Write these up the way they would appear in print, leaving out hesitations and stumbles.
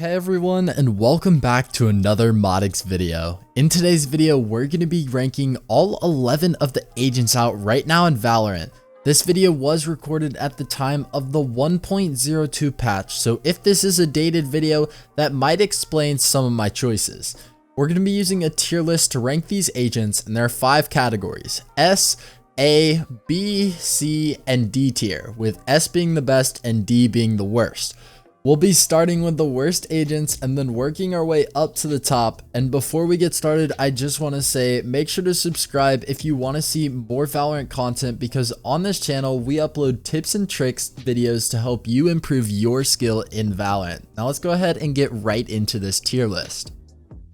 Hey everyone, and welcome back to another Modix video. In today's video, we're going to be ranking all 11 of the agents out right now in Valorant. This video was recorded at the time of the 1.02 patch, so if this is a dated video, that might explain some of my choices. We're going to be using a tier list to rank these agents, and there are 5 categories: S, A, B, C, and D tier, with S being the best and D being the worst. We'll be starting with the worst agents and then working our way up to the top. And before we get started, I just want to say, make sure to subscribe if you want to see more Valorant content, because on this channel, we upload tips and tricks videos to help you improve your skill in Valorant. Now let's go ahead and get right into this tier list.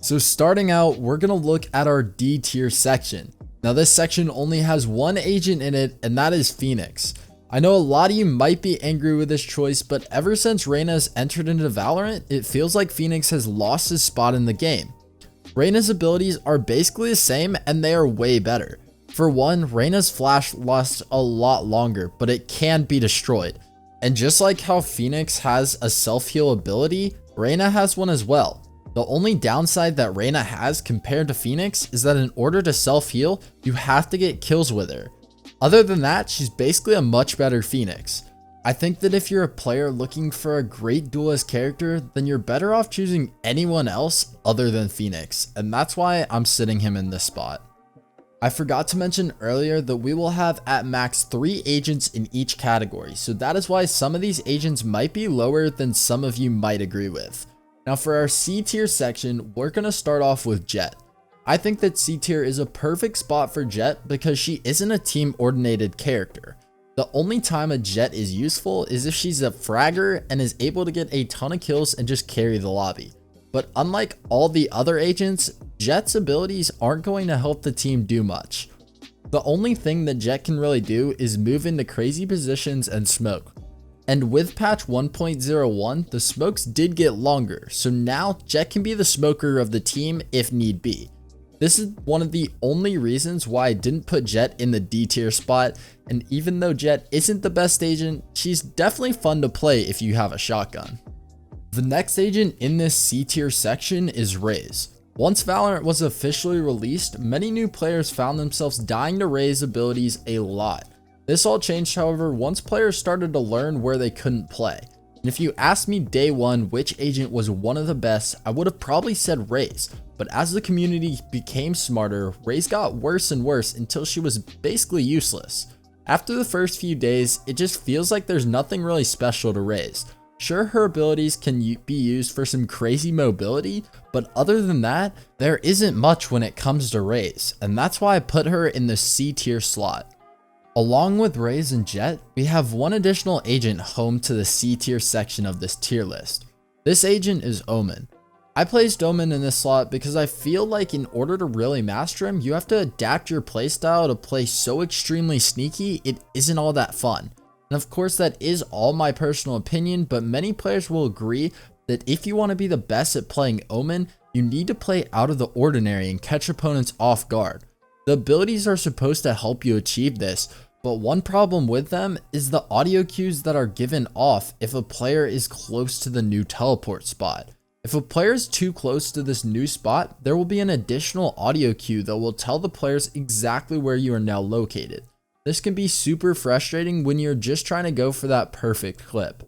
So starting out, we're going to look at our D tier section. Now this section only has one agent in it, and that is Phoenix. I know a lot of you might be angry with this choice, but ever since Rayna has entered into Valorant, it feels like Phoenix has lost his spot in the game. Rayna's abilities are basically the same, and they are way better. For one, Rayna's flash lasts a lot longer, but it can be destroyed. And just like how Phoenix has a self-heal ability, Rayna has one as well. The only downside that Rayna has compared to Phoenix is that in order to self-heal, you have to get kills with her. Other than that, she's basically a much better Phoenix. I think that if you're a player looking for a great duelist character, then you're better off choosing anyone else other than Phoenix, and that's why I'm sitting him in this spot. I forgot to mention earlier that we will have at max 3 agents in each category, so that is why some of these agents might be lower than some of you might agree with. Now for our C tier section, we're going to start off with Jett. I think that C tier is a perfect spot for Jett because she isn't a team ordinated character. The only time a Jett is useful is if she's a fragger and is able to get a ton of kills and just carry the lobby. But unlike all the other agents, Jett's abilities aren't going to help the team do much. The only thing that Jett can really do is move into crazy positions and smoke. And with patch 1.01, the smokes did get longer, so now Jett can be the smoker of the team if need be. This is one of the only reasons why I didn't put Jett in the D tier spot, and even though Jett isn't the best agent, she's definitely fun to play if you have a shotgun. The next agent in this C tier section is Raze. Once Valorant was officially released, many new players found themselves dying to Raze abilities a lot. This all changed, however, once players started to learn where they couldn't play. And if you asked me day one which agent was one of the best, I would have probably said Raze. But as the community became smarter, Raze got worse and worse until she was basically useless. After the first few days, it just feels like there's nothing really special to Raze. Sure, her abilities can be used for some crazy mobility, but other than that, there isn't much when it comes to Raze, and that's why I put her in the C tier slot. Along with Raze and Jett, we have one additional agent home to the C tier section of this tier list. This agent is Omen. I placed Omen in this slot because I feel like in order to really master him, you have to adapt your playstyle to play so extremely sneaky, it isn't all that fun. And of course that is all my personal opinion, but many players will agree that if you want to be the best at playing Omen, you need to play out of the ordinary and catch opponents off guard. The abilities are supposed to help you achieve this, but one problem with them is the audio cues that are given off if a player is close to the new teleport spot. If a player is too close to this new spot, there will be an additional audio cue that will tell the players exactly where you are now located. This can be super frustrating when you're just trying to go for that perfect clip.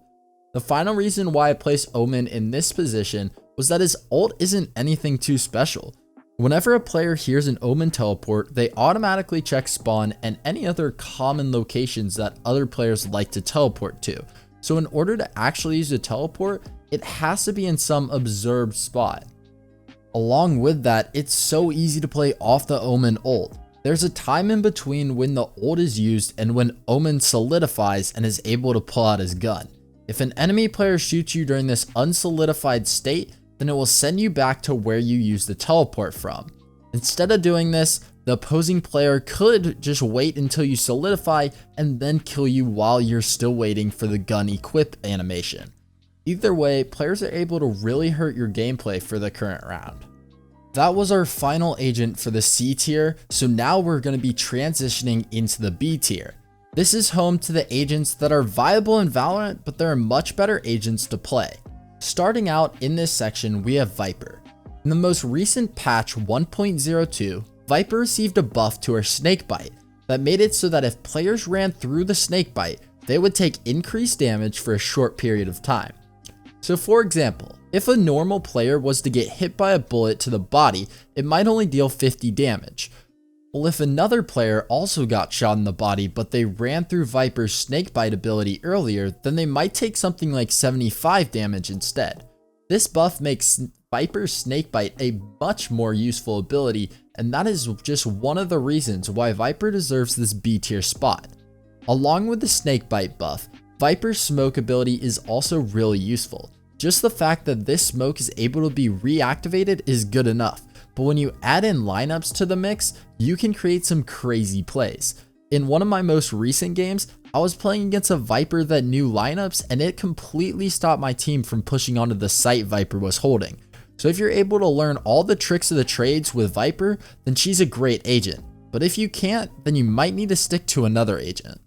The final reason why I placed Omen in this position was that his ult isn't anything too special. Whenever a player hears an Omen teleport, they automatically check spawn and any other common locations that other players like to teleport to. So in order to actually use a teleport, it has to be in some observed spot. Along with that, it's so easy to play off the Omen ult. There's a time in between when the ult is used and when Omen solidifies and is able to pull out his gun. If an enemy player shoots you during this unsolidified state, then it will send you back to where you used the teleport from. Instead of doing this, the opposing player could just wait until you solidify and then kill you while you're still waiting for the gun equip animation. Either way, players are able to really hurt your gameplay for the current round. That was our final agent for the C tier, so now we're going to be transitioning into the B tier. This is home to the agents that are viable in Valorant, but there are much better agents to play. Starting out in this section, we have Viper. In the most recent patch 1.02, Viper received a buff to her snakebite that made it so that if players ran through the snakebite, they would take increased damage for a short period of time. So for example, if a normal player was to get hit by a bullet to the body, it might only deal 50 damage. Well, if another player also got shot in the body, but they ran through Viper's snakebite ability earlier, then they might take something like 75 damage instead. This buff makes Viper's snakebite a much more useful ability, and that is just one of the reasons why Viper deserves this B tier spot. Along with the snakebite buff, Viper's smoke ability is also really useful. Just the fact that this smoke is able to be reactivated is good enough, but when you add in lineups to the mix, you can create some crazy plays. In one of my most recent games, I was playing against a Viper that knew lineups, and it completely stopped my team from pushing onto the site Viper was holding. So if you're able to learn all the tricks of the trades with Viper, then she's a great agent. But if you can't, then you might need to stick to another agent.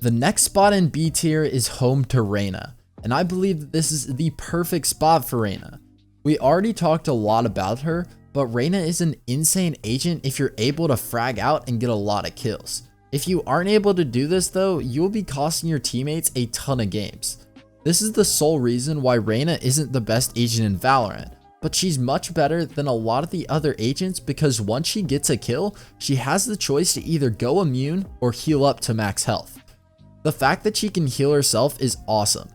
The next spot in B tier is home to Rayna, and I believe that this is the perfect spot for Rayna. We already talked a lot about her, but Rayna is an insane agent if you're able to frag out and get a lot of kills. If you aren't able to do this though, you'll be costing your teammates a ton of games. This is the sole reason why Rayna isn't the best agent in Valorant, but she's much better than a lot of the other agents because once she gets a kill, she has the choice to either go immune or heal up to max health. The fact that she can heal herself is awesome.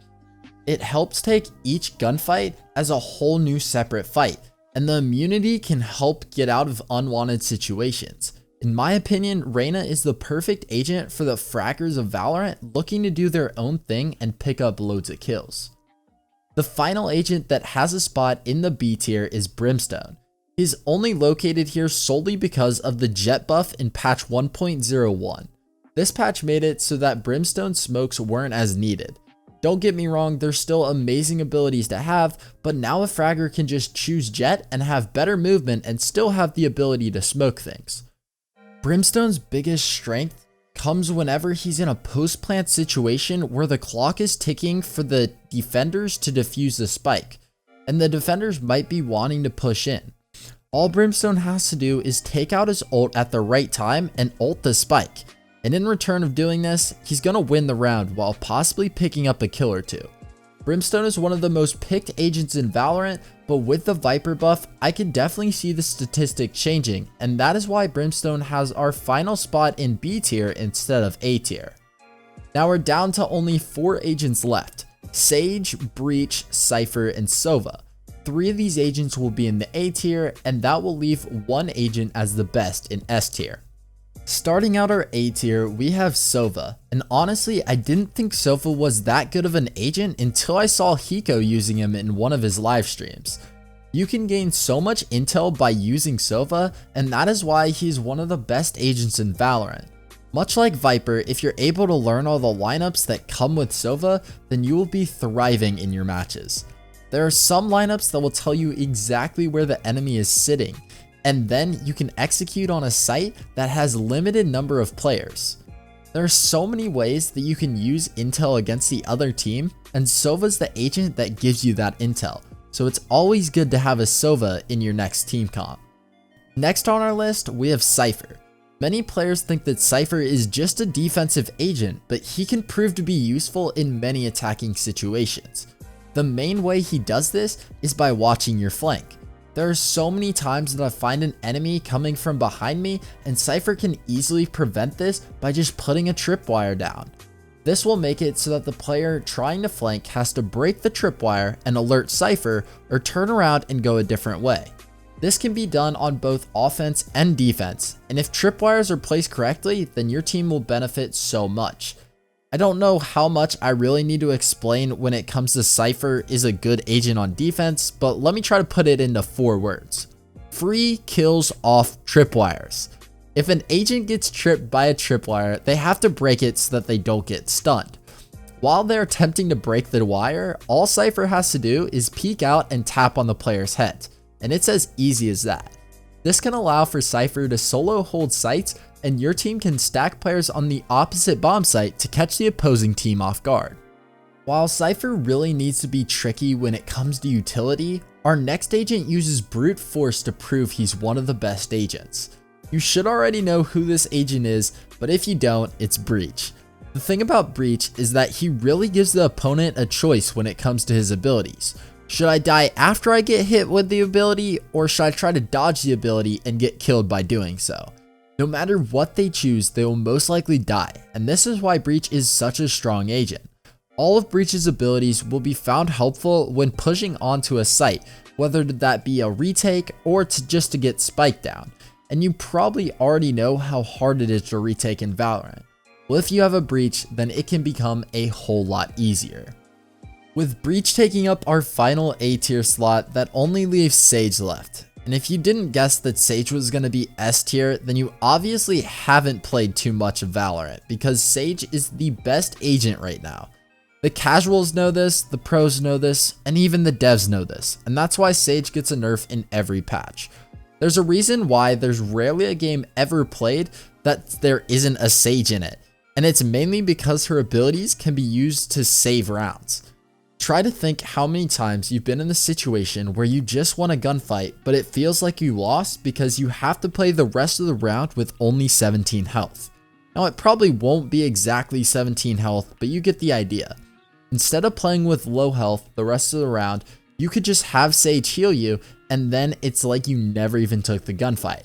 It helps take each gunfight as a whole new separate fight, and the immunity can help get out of unwanted situations. In my opinion, Rayna is the perfect agent for the fraggers of Valorant looking to do their own thing and pick up loads of kills. The final agent that has a spot in the B tier is Brimstone. He's only located here solely because of the Jett buff in patch 1.01. This patch made it so that Brimstone smokes weren't as needed. Don't get me wrong, they're still amazing abilities to have, but now a fragger can just choose Jett and have better movement and still have the ability to smoke things. Brimstone's biggest strength comes whenever he's in a post-plant situation where the clock is ticking for the defenders to defuse the spike, and the defenders might be wanting to push in. All Brimstone has to do is take out his ult at the right time and ult the spike. And in return of doing this, he's gonna win the round while possibly picking up a kill or two. Brimstone is one of the most picked agents in Valorant, but with the Viper buff, I can definitely see the statistic changing, and that is why Brimstone has our final spot in B tier instead of A tier. Now we're down to only 4 agents left: Sage, Breach, Cypher, and Sova. 3 of these agents will be in the A tier, and that will leave 1 agent as the best in S tier. Starting out our A tier, we have Sova, and honestly, I didn't think Sova was that good of an agent until I saw Hiko using him in one of his live streams. You can gain so much intel by using Sova, and that is why he's one of the best agents in Valorant. Much like Viper, if you're able to learn all the lineups that come with Sova, then you will be thriving in your matches. There are some lineups that will tell you exactly where the enemy is sitting, and then you can execute on a site that has limited number of players. There are so many ways that you can use intel against the other team, and Sova's the agent that gives you that intel, so it's always good to have a Sova in your next team comp. Next on our list, we have Cypher. Many players think that Cypher is just a defensive agent, but he can prove to be useful in many attacking situations. The main way he does this is by watching your flank. There are so many times that I find an enemy coming from behind me, and Cypher can easily prevent this by just putting a tripwire down. This will make it so that the player trying to flank has to break the tripwire and alert Cypher, or turn around and go a different way. This can be done on both offense and defense, and if tripwires are placed correctly, then your team will benefit so much. I don't know how much I really need to explain when it comes to Cypher is a good agent on defense, but let me try to put it into 4 words. Free kills off tripwires. If an agent gets tripped by a tripwire, they have to break it so that they don't get stunned. While they're attempting to break the wire, all Cypher has to do is peek out and tap on the player's head, and it's as easy as that. This can allow for Cypher to solo hold sites, and your team can stack players on the opposite bomb site to catch the opposing team off guard. While Cypher really needs to be tricky when it comes to utility, our next agent uses brute force to prove he's one of the best agents. You should already know who this agent is, but if you don't, it's Breach. The thing about Breach is that he really gives the opponent a choice when it comes to his abilities. Should I die after I get hit with the ability, or should I try to dodge the ability and get killed by doing so? No matter what they choose, they will most likely die, and this is why Breach is such a strong agent. All of Breach's abilities will be found helpful when pushing onto a site, whether that be a retake or just to get spike down. And you probably already know how hard it is to retake in Valorant. Well, if you have a Breach, then it can become a whole lot easier. With Breach taking up our final A tier slot, that only leaves Sage left. And if you didn't guess that Sage was going to be S tier, then you obviously haven't played too much of Valorant, because Sage is the best agent right now. The casuals know this, the pros know this, and even the devs know this, and that's why Sage gets a nerf in every patch. There's a reason why there's rarely a game ever played that there isn't a Sage in it, and it's mainly because her abilities can be used to save rounds. Try to think how many times you've been in a situation where you just won a gunfight, but it feels like you lost because you have to play the rest of the round with only 17 health. Now it probably won't be exactly 17 health, but you get the idea. Instead of playing with low health the rest of the round, you could just have Sage heal you, and then it's like you never even took the gunfight.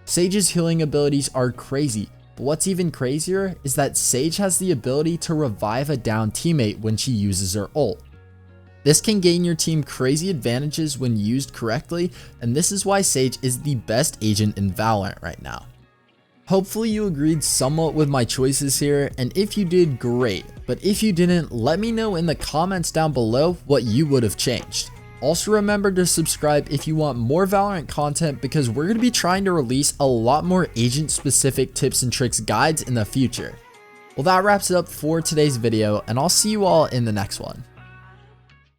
Sage's healing abilities are crazy, but what's even crazier is that Sage has the ability to revive a down teammate when she uses her ult. This can gain your team crazy advantages when used correctly, and this is why Sage is the best agent in Valorant right now. Hopefully you agreed somewhat with my choices here, and if you did, great, but if you didn't, let me know in the comments down below what you would have changed. Also remember to subscribe if you want more Valorant content, because we're going to be trying to release a lot more agent specific tips and tricks guides in the future. Well, that wraps it up for today's video, and I'll see you all in the next one.